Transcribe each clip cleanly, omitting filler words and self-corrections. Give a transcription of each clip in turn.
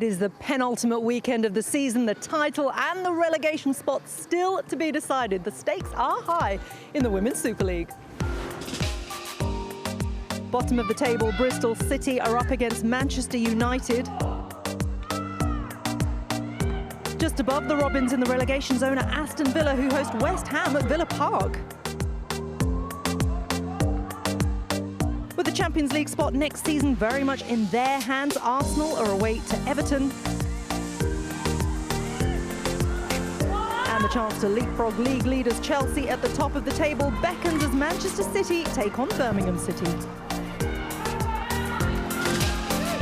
It is the penultimate weekend of the season, the title and the relegation spot still to be decided. The stakes are high in the Women's Super League. Bottom of the table, Bristol City are up against Manchester United. Just above the Robins in the relegation zone are Aston Villa, who host West Ham at Villa Park. With the Champions League spot next season very much in their hands, Arsenal are away to Everton. And the chance to leapfrog league leaders Chelsea at the top of the table beckons as Manchester City take on Birmingham City.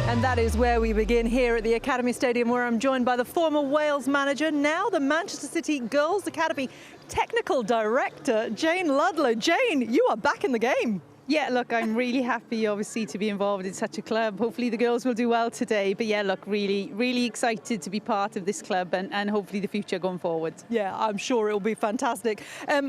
And that is where we begin here at the Academy Stadium, where I'm joined by the former Wales manager, now the Manchester City Girls Academy Technical Director, Jane Ludlow. Jane, you are back in the game. Yeah, look, I'm really happy, obviously, to be involved in such a club. Hopefully the girls will do well today. But yeah, look, really excited to be part of this club and hopefully the future going forward. Yeah, I'm sure it'll be fantastic.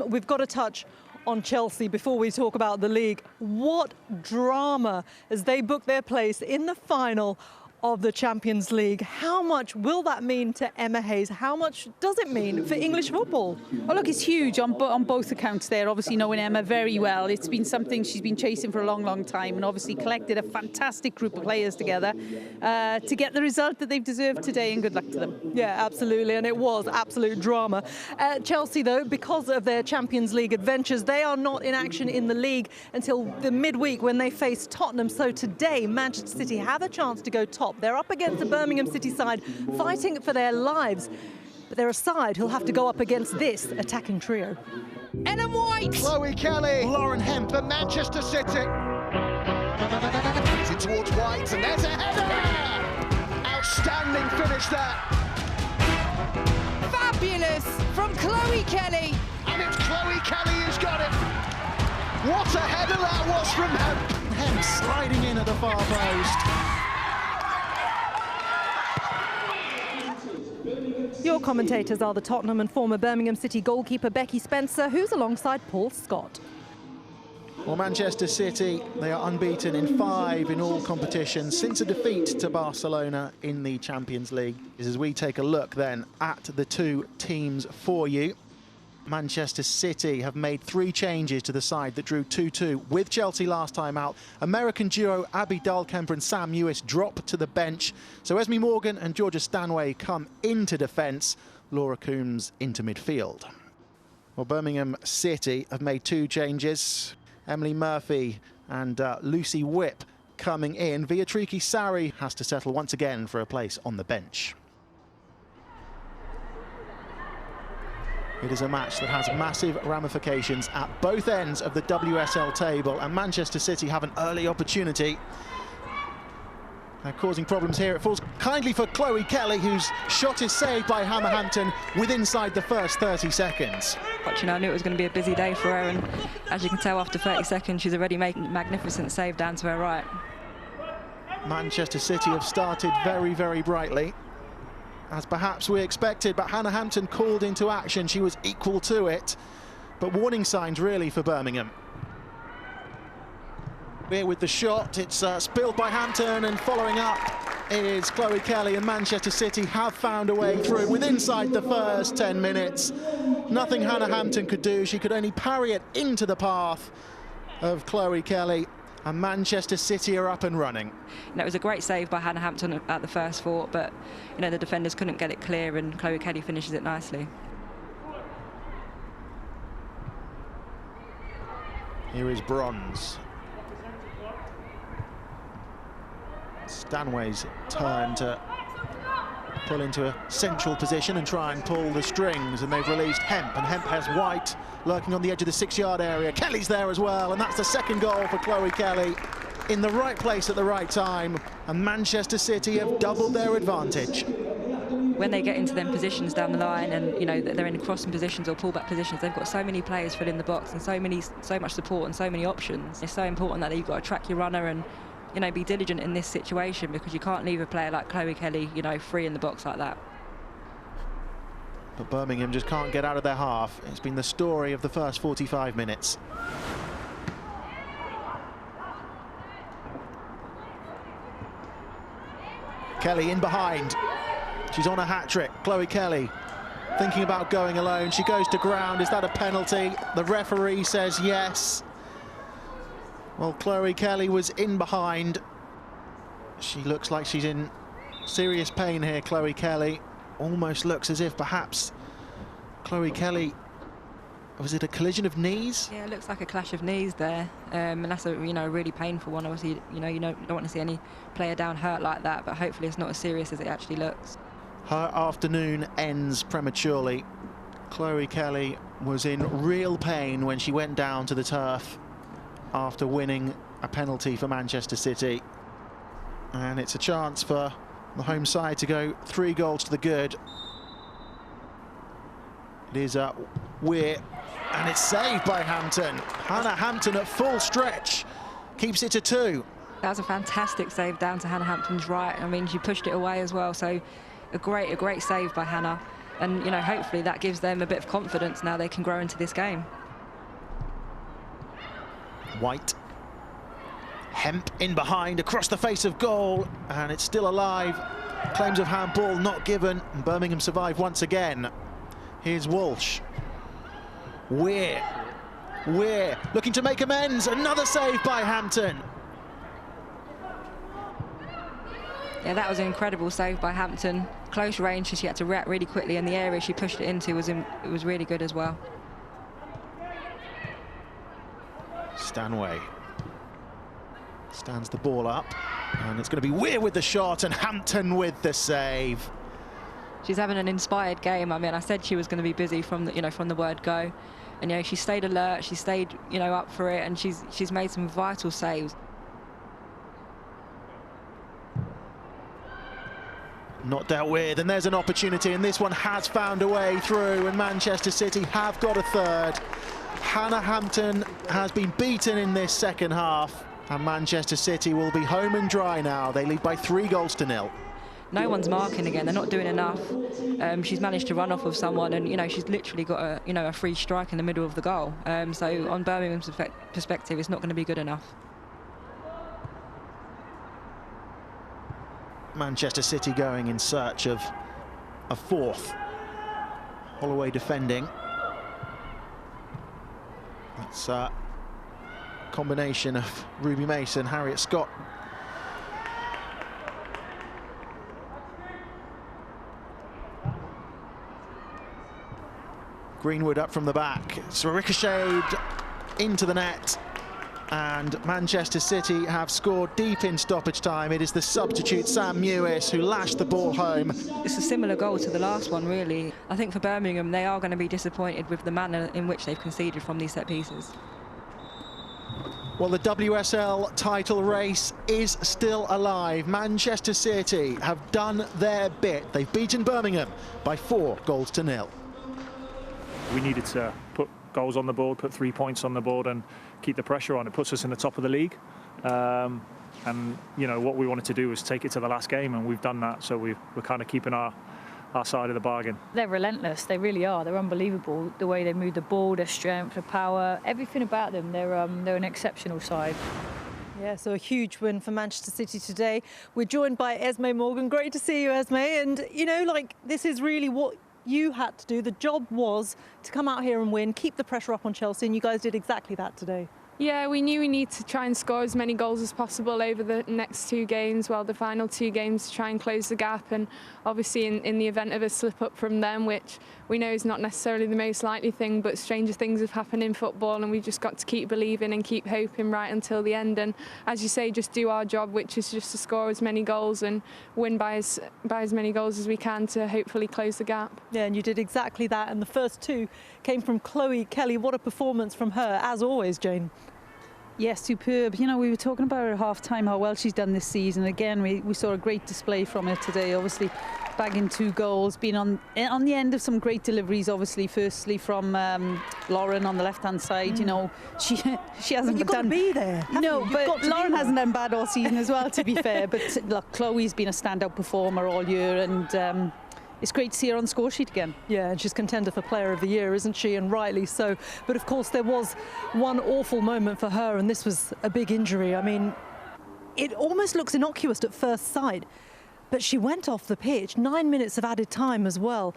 We've got to touch on Chelsea before we talk about the league. What drama as they book their place in the final of the Champions League. How much will that mean to Emma Hayes? How much does it mean for English football? Well, look, it's huge on both accounts there. Obviously knowing Emma very well. It's been something she's been chasing for a long time, and obviously collected a fantastic group of players together to get the result that they've deserved today, and good luck to them. Yeah, absolutely, and it was absolute drama. Chelsea, though, because of their Champions League adventures, they are not in action in the league until the midweek when they face Tottenham. So today, Manchester City have a chance to go top. They're up against the Birmingham City side, fighting for their lives. But they're a side who'll have to go up against this attacking trio. Ellen White, Chloe Kelly, Lauren Hemp at Manchester City. It's in towards White, and there's a header! Outstanding finish there. Fabulous from Chloe Kelly. And it's Chloe Kelly who's got it. What a header that was from Hemp. Hemp sliding in at the far post. Your commentators are the Tottenham and former Birmingham City goalkeeper Becky Spencer, who's alongside Paul Scott. Well, Manchester City, they are unbeaten in 5 in all competitions since a defeat to Barcelona in the Champions League. As we take a look then at the two teams for you. Manchester City have made 3 changes to the side that drew 2-2 with Chelsea last time out. American duo Abby Dahlkemper and Sam Ewis drop to the bench. So Esme Morgan and Georgia Stanway come into defence. Laura Coombs into midfield. Well, Birmingham City have made 2 changes. Emily Murphy and Lucy Whip coming in. Viatriki Sari has to settle once again for a place on the bench. It is a match that has massive ramifications at both ends of the WSL table, and Manchester City have an early opportunity. They're causing problems here. It falls kindly for Chloe Kelly, whose shot is saved by Hammerhampton with inside the first 30 seconds. Watching her, I knew it was going to be a busy day for her, and as you can tell, after 30 seconds, she's already making a magnificent save down to her right. Manchester City have started very brightly, as perhaps we expected, but Hannah Hampton called into action. She was equal to it, but warning signs really for Birmingham. Here with the shot, it's spilled by Hampton, and following up is Chloe Kelly, and Manchester City have found a way through with inside the first 10 minutes. Nothing Hannah Hampton could do. She could only parry it into the path of Chloe Kelly. And Manchester City are up and running. It was a great save by Hannah Hampton at the first thought, but the defenders couldn't get it clear, and Chloe Kelly finishes it nicely. Here is Bronze. Stanway's turn to pull into a central position and try and pull the strings, and they've released Hemp, and Hemp has White lurking on the edge of the 6-yard area. Kelly's there as well, and that's the second goal for Chloe Kelly, in the right place at the right time, and Manchester City have doubled their advantage. When they get into them positions down the line, and they're in crossing positions or pullback positions, they've got so many players filling the box and so much support and so many options. It's so important that you've got to track your runner and be diligent in this situation, because you can't leave a player like Chloe Kelly free in the box like that. But Birmingham just can't get out of their half. It's been the story of the first 45 minutes. Kelly in behind. She's on a hat-trick. Chloe Kelly thinking about going alone. She goes to ground. Is that a penalty? The referee says yes. Well, Chloe Kelly was in behind. She looks like she's in serious pain here, Chloe Kelly. Almost looks as if perhaps Chloe Kelly, was it a collision of knees? Yeah, it looks like a clash of knees there, and that's a really painful one. Obviously, you don't want to see any player down hurt like that, but hopefully it's not as serious as it actually looks. Her afternoon ends prematurely. Chloe Kelly was in real pain when she went down to the turf after winning a penalty for Manchester City. And it's a chance for the home side to go 3 goals to the good. It is Weir, and it's saved by Hampton. Hannah Hampton at full stretch keeps it to 2. That was a fantastic save down to Hannah Hampton's right. I mean, she pushed it away as well, so a great save by Hannah. And, hopefully that gives them a bit of confidence now they can grow into this game. White. Hemp in behind, across the face of goal, and it's still alive. Claims of handball not given. Birmingham survive once again. Here's Walsh. Weir looking to make amends. Another save by Hampton. Yeah, that was an incredible save by Hampton. Close range, so she had to react really quickly, and the area she pushed it into was really good as well. Stanway stands the ball up, and it's going to be Weir with the shot and Hampton with the save. She's having an inspired game. I mean, I said she was going to be busy from the word go, and she stayed alert, she stayed up for it, and she's made some vital saves. Not dealt with, and there's an opportunity, and this one has found a way through, and Manchester City have got a third. Hannah Hampton has been beaten in this second half, and Manchester City will be home and dry now. They lead by 3 goals to 0. No one's marking again. They're not doing enough. She's managed to run off of someone, and she's literally got a free strike in the middle of the goal. So on Birmingham's perspective, it's not going to be good enough. Manchester City going in search of a 4th. Holloway defending. It's a combination of Ruby Mason, Harriet Scott. Greenwood up from the back. It's ricocheted into the net. And Manchester City have scored deep in stoppage time. It is the substitute Sam Mewis who lashed the ball home. It's a similar goal to the last one, really. I think for Birmingham, they are going to be disappointed with the manner in which they've conceded from these set pieces. Well, the WSL title race is still alive. Manchester City have done their bit. They've beaten Birmingham by 4 goals to 0. We needed to put goals on the board, put 3 points on the board, and keep the pressure on. It puts us in the top of the league, and what we wanted to do was take it to the last game, and we've done that. So we're kind of keeping our side of the bargain. They're relentless. They really are. They're unbelievable. The way they move the ball, their strength, their power, everything about them. They're an exceptional side. Yeah, so a huge win for Manchester City today. We're joined by Esme Morgan. Great to see you, Esme. And this is really what you had to do. The job was to come out here and win, keep the pressure up on Chelsea, and you guys did exactly that today. Yeah, we knew we need to try and score as many goals as possible over the next 2 games, the final 2 games, to try and close the gap. And obviously in the event of a slip up from them, which we know is not necessarily the most likely thing, but stranger things have happened in football, and we've just got to keep believing and keep hoping right until the end. And as you say, just do our job, which is just to score as many goals and win by as many goals as we can to hopefully close the gap. Yeah, and you did exactly that. And the first 2 came from Chloe Kelly. What a performance from her, as always, Jane. Yes, superb. We were talking about her at half-time, how well she's done this season. Again, we saw a great display from her today, obviously bagging 2 goals, being on the end of some great deliveries, obviously, firstly from Lauren on the left-hand side. She hasn't You've got to be there. No, but Lauren hasn't done bad all season as well, to be fair. But look, Chloe's been a standout performer all year, and it's great to see her on the score sheet again. Yeah, and she's contender for Player of the Year, isn't she? And rightly so. But of course, there was one awful moment for her, and this was a big injury. I mean, it almost looks innocuous at first sight. but she went off the pitch. 9 minutes of added time as well.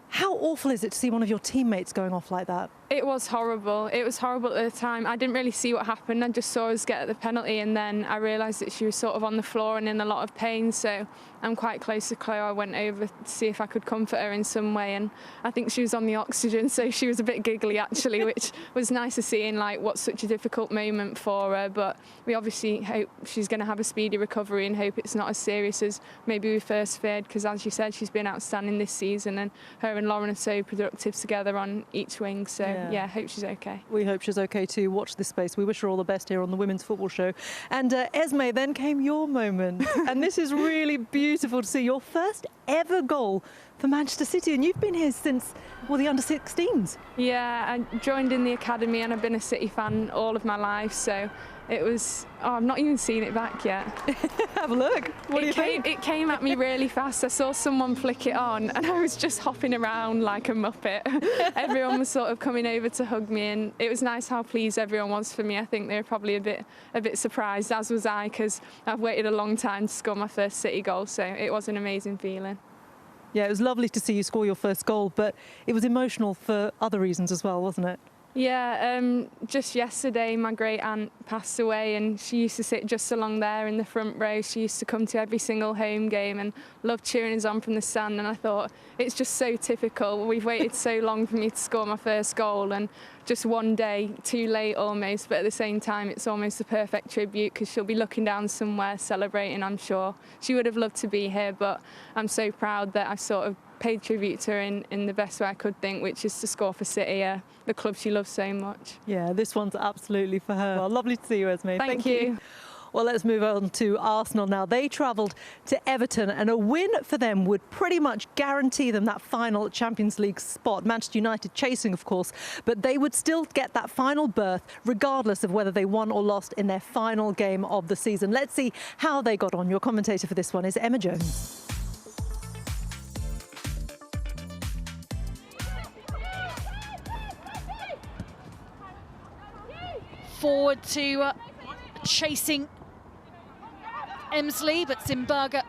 How awful is it to see one of your teammates going off like that? It was horrible. It was horrible at the time. I didn't really see what happened. I just saw us get the penalty, and then I realised that she was sort of on the floor and in a lot of pain. So I'm quite close to Chloe. I went over to see if I could comfort her in some way, and I think she was on the oxygen, so she was a bit giggly actually, which was nice to see in like what's such a difficult moment for her. But we obviously hope she's going to have a speedy recovery and hope it's not as serious as maybe we first feared, because as you said, she's been outstanding this season, and her and Lauren are so productive together on each wing. So yeah, hope she's okay. We hope she's okay too. Watch this space. We wish her all the best here on the Women's Football Show. And Esme, then came your moment. And this is really beautiful to see, your first ever goal for Manchester City. And you've been here since, well, the under-16s. Yeah, I joined in the academy and I've been a City fan all of my life. So it was, I've not even seen it back yet. Have a look. What do you think? It came at me really fast. I saw someone flick it on and I was just hopping around like a muppet. Everyone was sort of coming over to hug me, and it was nice how pleased everyone was for me. I think they were probably a bit surprised, as was I, because I've waited a long time to score my first City goal, so it was an amazing feeling. Yeah, it was lovely to see you score your first goal, but it was emotional for other reasons as well, wasn't it? Yeah, just yesterday my great aunt passed away, and she used to sit just along there in the front row. She used to come to every single home game and loved cheering us on from the stand, and I thought, it's just so typical. We've waited so long for me to score my first goal, and just one day too late almost, but at the same time it's almost the perfect tribute, because she'll be looking down somewhere celebrating, I'm sure. She would have loved to be here, but I'm so proud that I sort of paid tribute to her in the best way I could think, which is to score for City, the club she loves so much. Yeah, this one's absolutely for her. Well, lovely to see you, Esme. Thank you. Well, let's move on to Arsenal now. They travelled to Everton, and a win for them would pretty much guarantee them that final Champions League spot. Manchester United chasing, of course, but they would still get that final berth regardless of whether they won or lost in their final game of the season. Let's see how they got on. Your commentator for this one is Emma Jones. Forward to chasing Emsley, but Zinsberger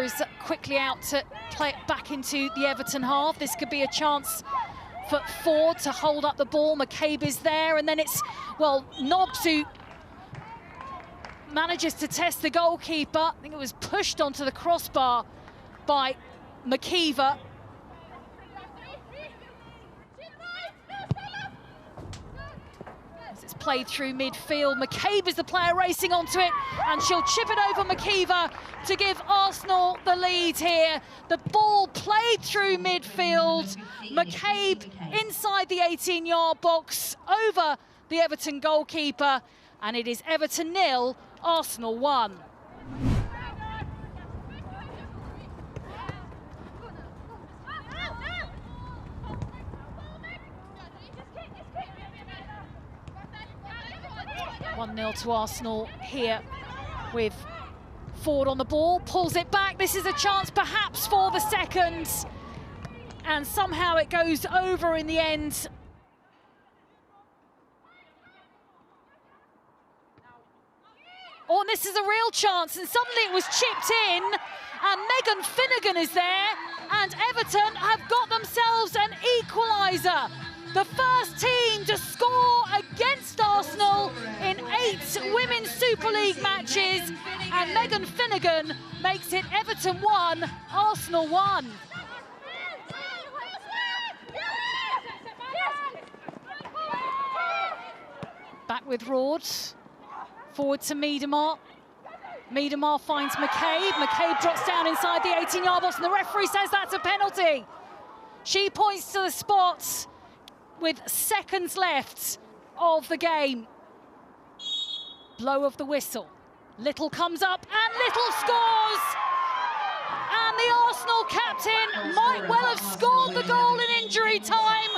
is quickly out to play it back into the Everton half. This could be a chance for Ford to hold up the ball. McCabe is there, and then it's, well, Nobbs who manages to test the goalkeeper. I think it was pushed onto the crossbar by McKeever. Played through midfield. McCabe is the player racing onto it, and she'll chip it over McKeever to give Arsenal the lead here. The ball played through midfield. McCabe inside the 18-yard box over the Everton goalkeeper, and it is Everton 0, Arsenal 1. To Arsenal here with Ford on the ball, pulls it back. This is a chance perhaps for the second, and somehow it goes over in the end. Oh, and this is a real chance, and suddenly it was chipped in, and Megan Finnegan is there, and Everton have got themselves an equaliser. The first team to score against Arsenal in 8 Women's Super League matches, and Megan Finnegan makes it Everton 1, Arsenal 1. Back with Rord, forward to Miedemar. Miedemar finds McCabe. McCabe drops down inside the 18-yard box, and the referee says that's a penalty. She points to the spot with seconds left of the game. Blow of the whistle. Little comes up and Little scores! And the Arsenal captain might well have scored the goal in injury time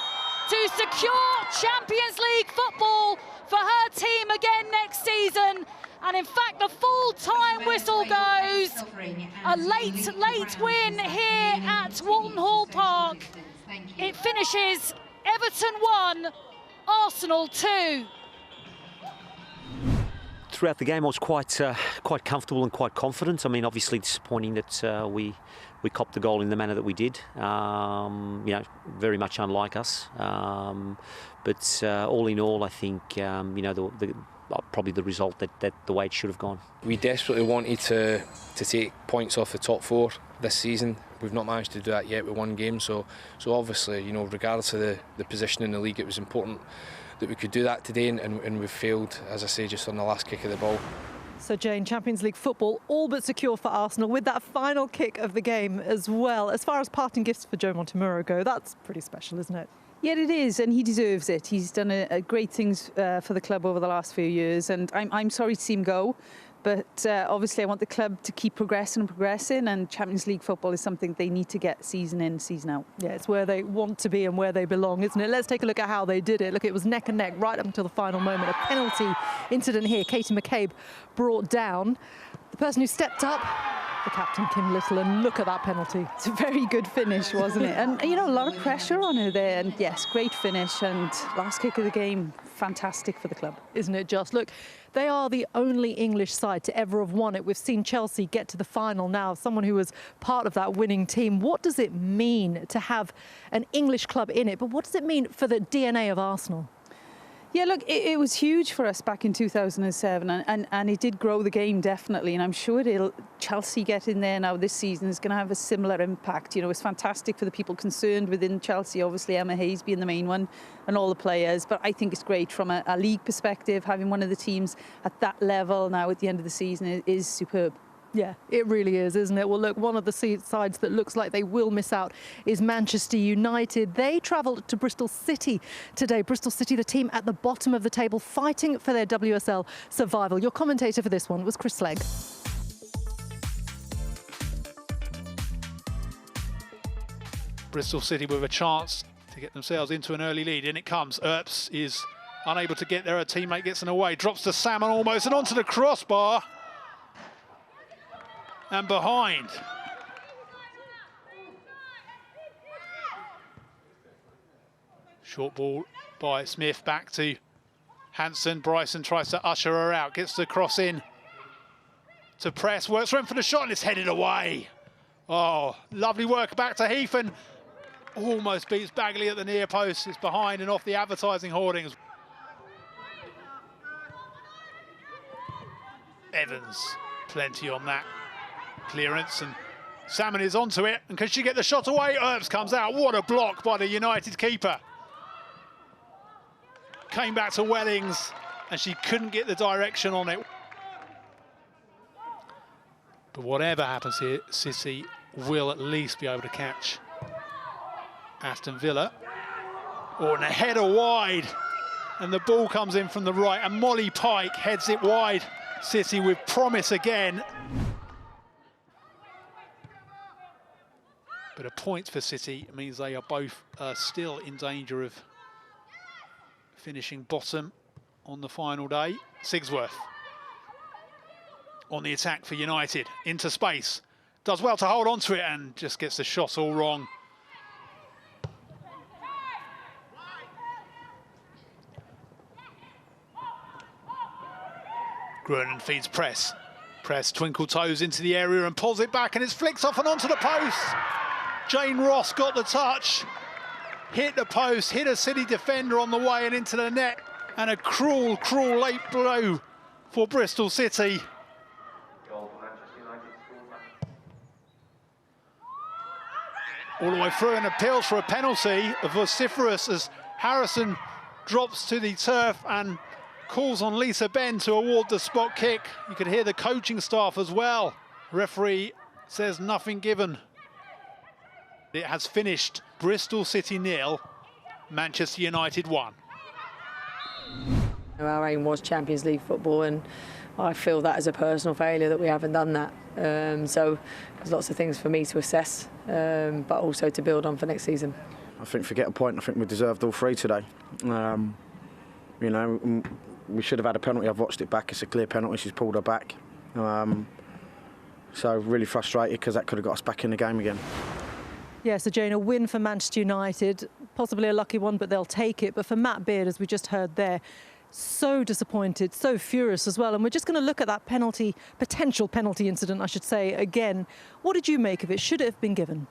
to secure Champions League football for her team again next season. And in fact, the full-time whistle goes. A late win here at Walton Hall Park. It finishes Everton 1, Arsenal 2. throughout the game I was quite comfortable and quite confident. I mean, obviously disappointing that we copped the goal in the manner that we did. You know, very much unlike us. But all in all, I think you know, probably the result that the way it should have gone. We desperately wanted to take points off the top four this season. We've not managed to do that yet with one game. So obviously, you know, regardless of the position in the league, it was important that we could do that today, and we've failed, as I say, just on the last kick of the ball. So Jane, Champions League football all but secure for Arsenal with that final kick of the game as well. As far as parting gifts for Joe Montemurro go, that's pretty special, isn't it? Yeah, it is, and he deserves it. He's done a great things for the club over the last few years, and I'm sorry to see him go. But obviously I want the club to keep progressing, and Champions League football is something they need to get season in, season out. Yeah, it's where they want to be and where they belong, isn't it? Let's take a look at how they did it. Look, it was neck and neck right up until the final moment. A penalty incident here. Katie McCabe brought down. The person who stepped up, the captain, Kim Little, and look at that penalty. It's a very good finish, wasn't it? And, you know, a lot of pressure on her there. And, yes, great finish. And last kick of the game, fantastic for the club. Isn't it just? Look, they are the only English side to ever have won it. We've seen Chelsea get to the final now, someone who was part of that winning team. What does it mean to have an English club in it? But what does it mean for the DNA of Arsenal? Yeah, look, it was huge for us back in 2007, and it did grow the game, definitely. And I'm sure Chelsea get in there now this season is going to have a similar impact. You know, it's fantastic for the people concerned within Chelsea, obviously Emma Hayes being the main one and all the players. But I think it's great from a league perspective. Having one of the teams at that level now at the end of the season is superb. Yeah, it really is, isn't it? Well, look, one of the sides that looks like they will miss out is Manchester United. They travelled to Bristol City today. Bristol City, the team at the bottom of the table, fighting for their WSL survival. Your commentator for this one was Chris Legg. Bristol City with a chance to get themselves into an early lead. In it comes. Earps is unable to get there. Her teammate gets in the way. Drops to Salmon almost and onto the crossbar. And behind. Short ball by Smith, back to Hansen. Bryson tries to usher her out, gets the cross in to press, works round for the shot and it's headed away. Oh, lovely work back to Heath, and almost beats Bagley at the near post. It's behind and off the advertising hoardings. Evans, plenty on that clearance, and Salmon is onto it, and can she get the shot away? Earps comes out. What a block by the United keeper. Came back to Wellings and she couldn't get the direction on it. But whatever happens here, City will at least be able to catch Aston Villa. Oh, and a header wide, and the ball comes in from the right, and Molly Pike heads it wide. City with promise again. But a point for City means they are both still in danger of finishing bottom on the final day. Sigsworth on the attack for United, into space. Does well to hold on to it and just gets the shot all wrong. Gruenin feeds Press. Press twinkle toes into the area and pulls it back, and it's flicked off and onto the post. Jane Ross got the touch, hit the post, hit a City defender on the way and into the net. And a cruel, cruel late blow for Bristol City. All the way through, and appeals for a penalty, vociferous as Harrison drops to the turf and calls on Lisa Benn to award the spot kick. You could hear the coaching staff as well. Referee says nothing given. It has finished Bristol City 0, Manchester United 1. Our aim was Champions League football, and I feel that as a personal failure that we haven't done that. So there's lots of things for me to assess, but also to build on for next season. I think forget a point, I think we deserved all three today. You know, we should have had a penalty. I've watched it back, it's a clear penalty, she's pulled her back. So really frustrated because that could have got us back in the game again. Yeah, so Jane, a win for Manchester United, possibly a lucky one, but they'll take it. But for Matt Beard, as we just heard there, so disappointed, so furious as well. And we're just going to look at that potential penalty incident, I should say, again. What did you make of it? Should it have been given?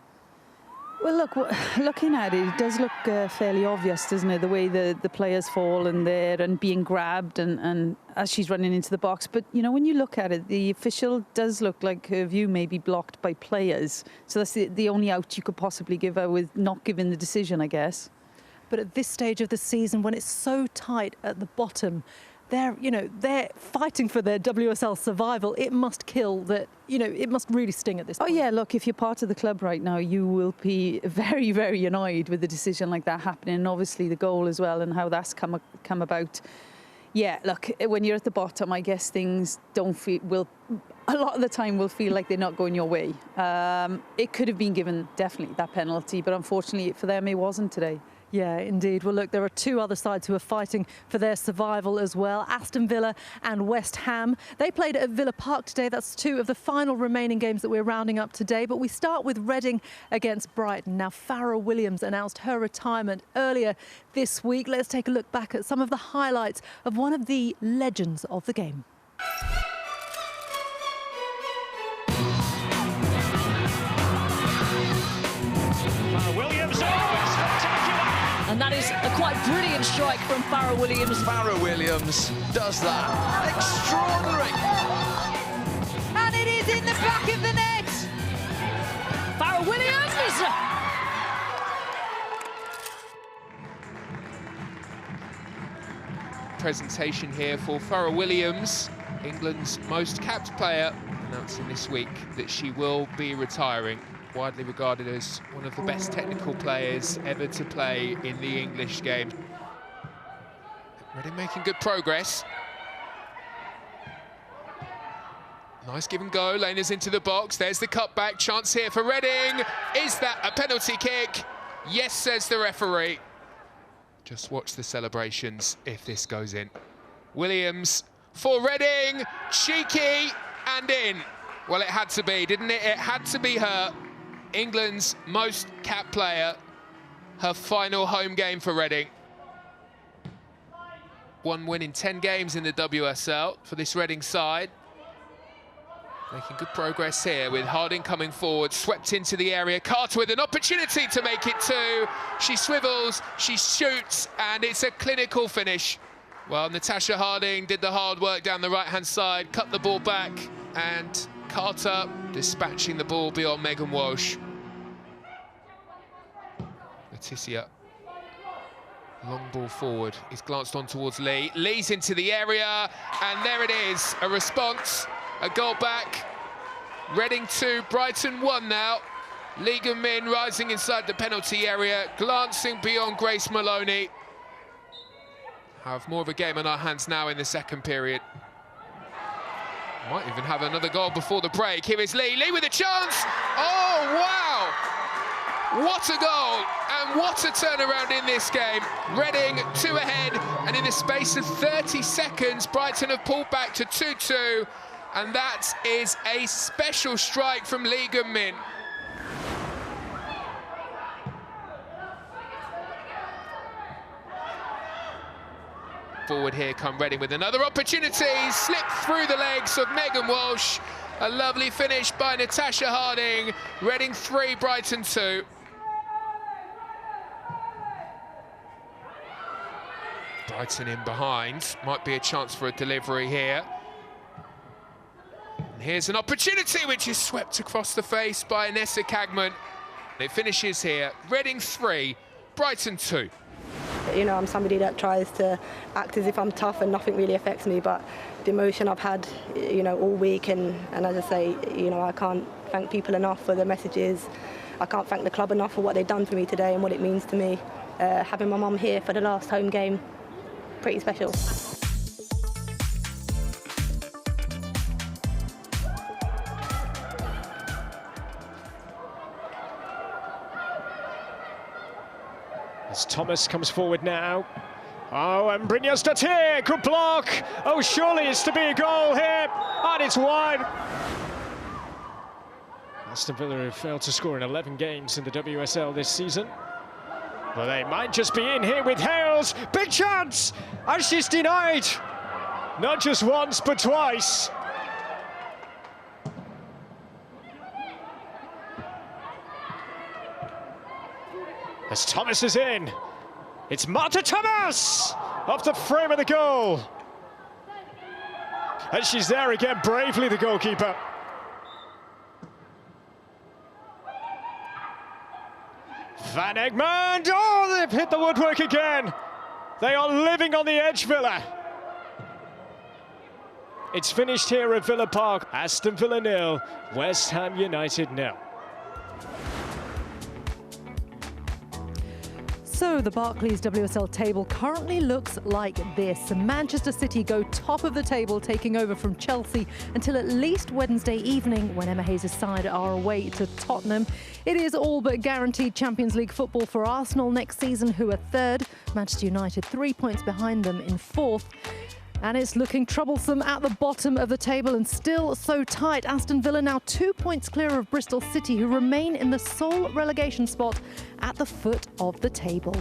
Well, look, looking at it, it does look fairly obvious, doesn't it? The way the players fall in there and being grabbed and as she's running into the box. But, you know, when you look at it, the official does look like her view may be blocked by players. So that's the only out you could possibly give her with not giving the decision, I guess. But at this stage of the season, when it's so tight at the bottom, they're fighting for their WSL survival. It must kill that, it must really sting at this point. Oh, yeah, look, if you're part of the club right now, you will be very, very annoyed with a decision like that happening. And obviously the goal as well and how that's come about. Yeah, look, when you're at the bottom, I guess things a lot of the time will feel like they're not going your way. It could have been given, definitely, that penalty, but unfortunately for them, it wasn't today. Yeah, indeed. Well, look, there are two other sides who are fighting for their survival as well. Aston Villa and West Ham. They played at Villa Park today. That's two of the final remaining games that we're rounding up today. But we start with Reading against Brighton. Now, Farrah Williams announced her retirement earlier this week. Let's take a look back at some of the highlights of one of the legends of the game. And that is a quite brilliant strike from Farrah Williams. Farrah Williams does that. Extraordinary. And it is in the back of the net. Farrah Williams. Presentation here for Farrah Williams, England's most capped player, announcing this week that she will be retiring. Widely regarded as one of the best technical players ever to play in the English game. Reading making good progress. Nice give and go, Lana's into the box, there's the cutback, chance here for Reading. Is that a penalty kick? Yes, says the referee. Just watch the celebrations if this goes in. Williams for Reading, cheeky and in. Well, it had to be, didn't it? It had to be her. England's most capped player, her final home game for Reading. One win in 10 games in the WSL for this Reading side. Making good progress here with Harding coming forward, swept into the area. Carter with an opportunity to make it two. She swivels, she shoots, and it's a clinical finish. Well, Natasha Harding did the hard work down the right-hand side, cut the ball back, and Carter dispatching the ball beyond Megan Walsh. Leticia, long ball forward, is glanced on towards Lee. Lee's into the area, and there it is, a response, a goal back. Reading 2, Brighton 1 now. Liga Min rising inside the penalty area, glancing beyond Grace Maloney. Have more of a game on our hands now in the second period. Might even have another goal before the break. Here is Lee. Lee with a chance. Oh, wow. What a goal and what a turnaround in this game. Reading 2 ahead, and in the space of 30 seconds, Brighton have pulled back to 2-2, and that is a special strike from Lee Gun-min. Forward here come Reading with another opportunity, slipped through the legs of Megan Walsh. A lovely finish by Natasha Harding. Reading 3, Brighton 2. Brighton in behind, might be a chance for a delivery here. And here's an opportunity which is swept across the face by Anessa Cagman. It finishes here, Reading 3, Brighton 2. You know, I'm somebody that tries to act as if I'm tough and nothing really affects me, but the emotion I've had, you know, all week, and as I say, you know, I can't thank people enough for the messages. I can't thank the club enough for what they've done for me today and what it means to me. Having my mum here for the last home game, pretty special. As Thomas comes forward now. Oh, and Brynjar's Dottir, good block. Oh, surely it's to be a goal here, and it's wide. Aston Villa have failed to score in 11 games in the WSL this season. Well, they might just be in here with Hales. Big chance! And she's denied. Not just once, but twice. As Thomas is in, it's Marta Thomas off the frame of the goal. And she's there again, bravely, the goalkeeper. Van Egmond, oh, they've hit the woodwork again. They are living on the edge, Villa. It's finished here at Villa Park. Aston Villa 0, West Ham United 0. So the Barclays WSL table currently looks like this. Manchester City go top of the table, taking over from Chelsea until at least Wednesday evening when Emma Hayes' side are away to Tottenham. It is all but guaranteed Champions League football for Arsenal next season, who are third. Manchester United 3 points behind them in fourth. And it's looking troublesome at the bottom of the table and still so tight. Aston Villa now 2 points clear of Bristol City, who remain in the sole relegation spot at the foot of the table.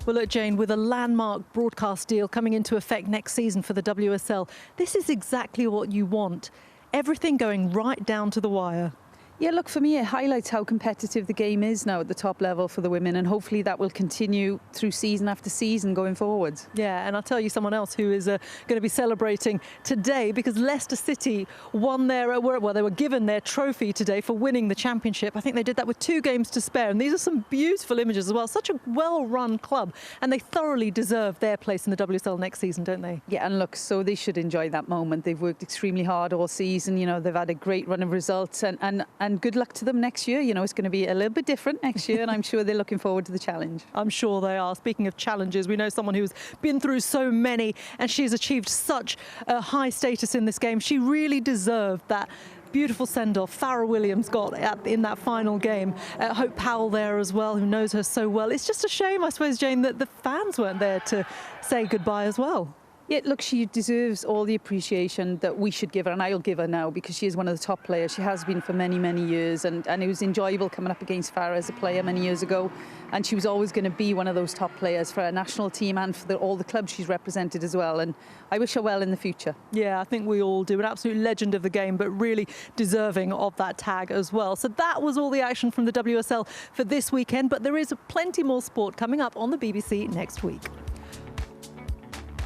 Well, look, Jane, with a landmark broadcast deal coming into effect next season for the WSL, this is exactly what you want. Everything going right down to the wire. Yeah, look, for me, it highlights how competitive the game is now at the top level for the women, and hopefully that will continue through season after season going forwards. Yeah, and I'll tell you someone else who is going to be celebrating today, because Leicester City won they were given their trophy today for winning the championship. I think they did that with 2 games to spare, and these are some beautiful images as well. Such a well-run club, and they thoroughly deserve their place in the WSL next season, don't they? Yeah, and look, so they should enjoy that moment. They've worked extremely hard all season. You know, they've had a great run of results, and good luck to them next year. You know, it's going to be a little bit different next year, and I'm sure they're looking forward to the challenge. I'm sure they are. Speaking of challenges, we know someone who's been through so many, and she's achieved such a high status in this game. She really deserved that beautiful send-off Farrah Williams got in that final game. Hope Powell there as well, who knows her so well. It's just a shame, I suppose, Jane, that the fans weren't there to say goodbye as well. Yeah, look, she deserves all the appreciation that we should give her, and I'll give her now, because she is one of the top players. She has been for many, many years, and it was enjoyable coming up against Farrah as a player many years ago, and she was always going to be one of those top players for our national team and for all the clubs she's represented as well, and I wish her well in the future. Yeah, I think we all do. An absolute legend of the game, but really deserving of that tag as well. So that was all the action from the WSL for this weekend, but there is plenty more sport coming up on the BBC next week.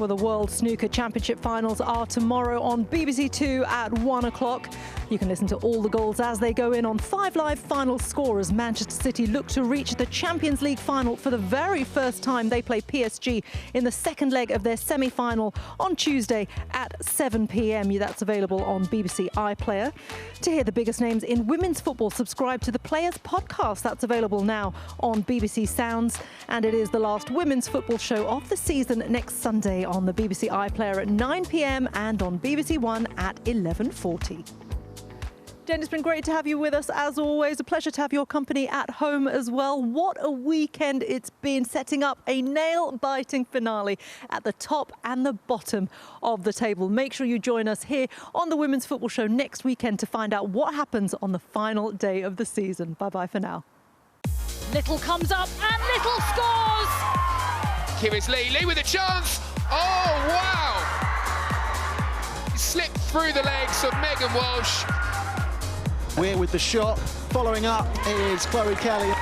Well, the World Snooker Championship finals are tomorrow on BBC Two at 1 o'clock. You can listen to all the goals as they go in on 5 Live final score as Manchester City look to reach the Champions League final for the very first time. They play PSG in the second leg of their semi-final on Tuesday at 7 p.m. That's available on BBC iPlayer. To hear the biggest names in women's football, subscribe to the Players Podcast. That's available now on BBC Sounds. And it is the last women's football show of the season next Sunday on the BBC iPlayer at 9 p.m. and on BBC One at 11:40. Jen, it's been great to have you with us as always. A pleasure to have your company at home as well. What a weekend it's been, setting up a nail-biting finale at the top and the bottom of the table. Make sure you join us here on the Women's Football Show next weekend to find out what happens on the final day of the season. Bye-bye for now. Little comes up and Little scores! Here is Lee. Lee with a chance. Oh, wow! It slipped through the legs of Megan Walsh. We're with the shot. Following up is Chloe Kelly.